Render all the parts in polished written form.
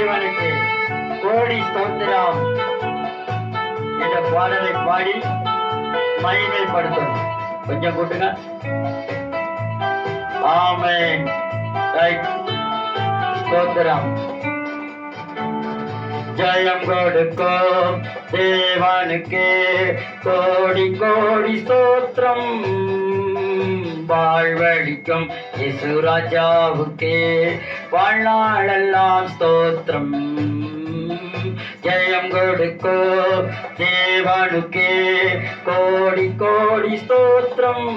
தேவனுக்கு கோடி ஸ்தோத்திரம் என்ற பாடலை பாடி மகிமைப்படுத்தணும். கொஞ்சம் கூட்டுங்க. ஆமென். ஸ்தோத்திரம். ஜெயம் கொடுக்கும் தேவனுக்கே கோடி கோடி ஸ்தோத்திரம். வாழ்வழிக்கும் இயேசு ராஜாவுக்கே வாழ்நாளெல்லாம் ஸ்தோத்திரம். ஜெயம் கொடுக்கும் தேவனுக்கே கோடி கோடி ஸ்தோத்திரம்.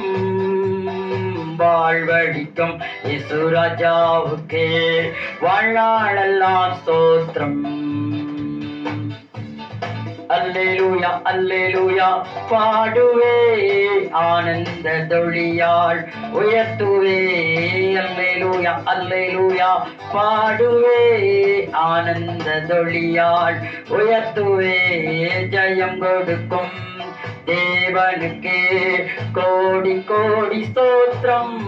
வாழ்வழிக்கும் இயேசு ராஜாவுக்கே வாழ்நாளெல்லாம் ஸ்தோத்திரம். அல்லேலூயா அல்லேலூயா பாடுவே ஆனந்த தொழியாள் உயர்த்துவே. அல்லேலூயா அல்லேலூயா பாடுவே ஆனந்த தொழியாள் உயர்த்துவே. ஜெயம் கொடுக்கும் தேவனுக்கே கோடி கோடி ஸ்தோத்திரம்.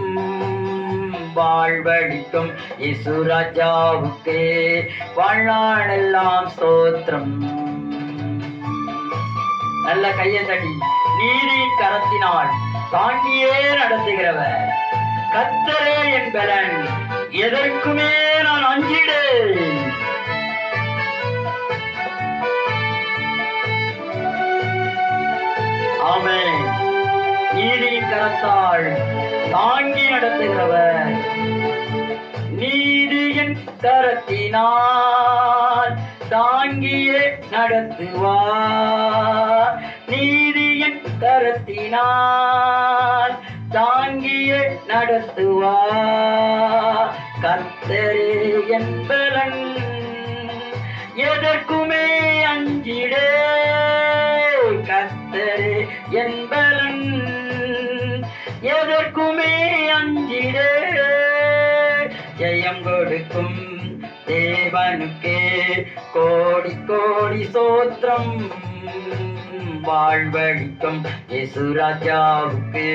வாழ்வழிக்கும் இயேசு ராஜாவுக்கே வாழ்நாளெல்லாம் ஸ்தோத்திரம். நல்ல கையை தட்டி நீதியின் கரத்தினால் தாங்கியே நடத்துகிறவர் கர்த்தரே என் பலன், எதற்குமே நான் அஞ்சிடேன். ஆமென். நீதியின் கரத்தால் தாங்கி நடத்துகிறவர் நீதியின் கரத்தினால் தாங்கியே நடத்துவார். நீதியின் கரத்தினால் தாங்கியே நடத்துவார். கர்த்தரே என் பலன், எதற்குமே அஞ்சிடே. கர்த்தரே என் பலன், எதற்குமே அஞ்சிடே. ஜெயம் கொடுக்கும் தேவனுக்கே கோடி கோடி ஸ்தோத்திரம். வாழ்வழிக்கும் இயேசு ராஜாவுக்கு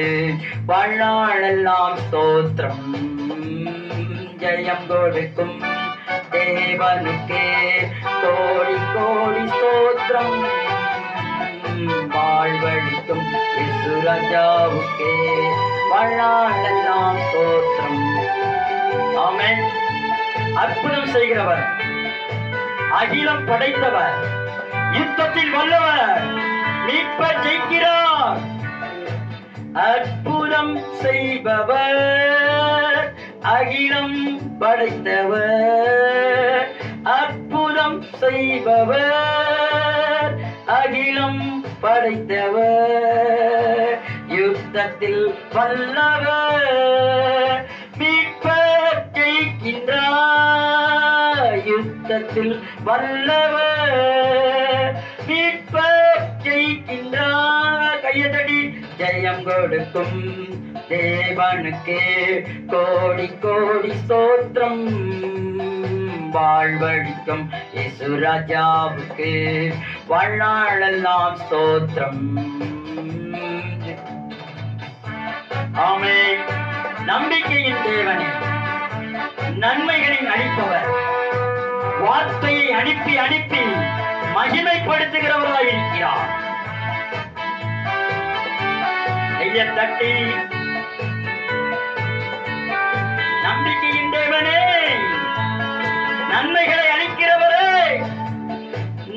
வாழ்நாளெல்லாம் ஸ்தோத்திரம். ஜெயம் கொடுக்கும் தேவனுக்கே கோடி கோடி ஸ்தோத்திரம். வாழ்வழிக்கும் இயேசு ராஜாவுக்கே வாழ்நாளெல்லாம் ஸ்தோத்திரம். ஆமென். அற்புதம் செய்கிறவர், அகிலம் படைத்தவர், யுத்தத்தில் வல்லவர், மீட்பர் ஜெயிக்கிறார். அற்புதம் செய்பவர், அகிலம் படைத்தவர். அற்புதம் செய்பவர், அகிலம் படைத்தவர். யுத்தத்தில் வல்லவர், மீட்பர் ஜெயிக்கின்றார். யுத்தத்தில் வல்லவர், மீட்பர் ஜெயிக்கின்றார். கையதடி. ஜெயம் கொடுக்கும் தேவனுக்கே கோடி கோடி ஸ்தோத்திரம். வாழ்வழிக்கும் இயேசு ராஜாவுக்கு வாழ்நாளெல்லாம் ஸ்தோத்திரம். ஆமென். நம்பிக்கையின் தேவனே, நன்மைகளின் அளிப்பவர், வார்த்தையை அனுப்பி அனுப்பி மகிமைப்படுத்துகிறவராய் இருக்கிறார். கையை தட்டி நம்பிக்கையின் தேவனே, நன்மைகளை அளிக்கிறவரே,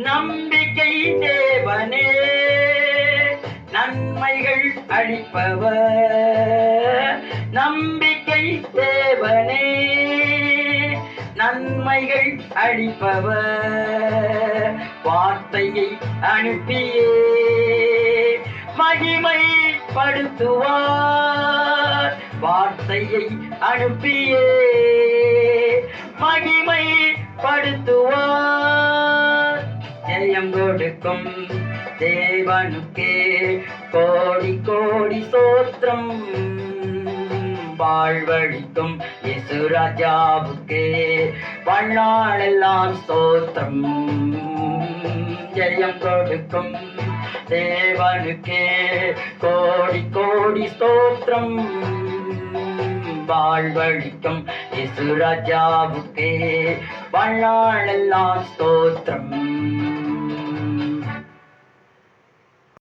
நம்பிக்கை தேவனே, நன்மைகள் அளிப்பவர். நம்பிக்கை தேவனே, நன்மைகள் அளிப்பவர். வார்த்தையை அனுப்பியே மகிமைப்படுத்துவார். வார்த்தையை அனுப்பியே மகிமைப்படுத்துவார். ஜெயம் கொடுக்கும் தேவனுக்கே கோடி கோடி ஸ்தோத்திரம். வாழ்வழிக்கும் இயேசு ராஜாவுக்கே வாழ்நாளெல்லாம் ஸ்தோத்திரம். ஜெயம் கொடுக்கும் தேவனுக்கே கோடி கோடி ஸ்தோத்திரம். வாழ்வழிக்கும் இயேசு ராஜாவுக்கே வாழ்நாளெல்லாம் ஸ்தோத்திரம்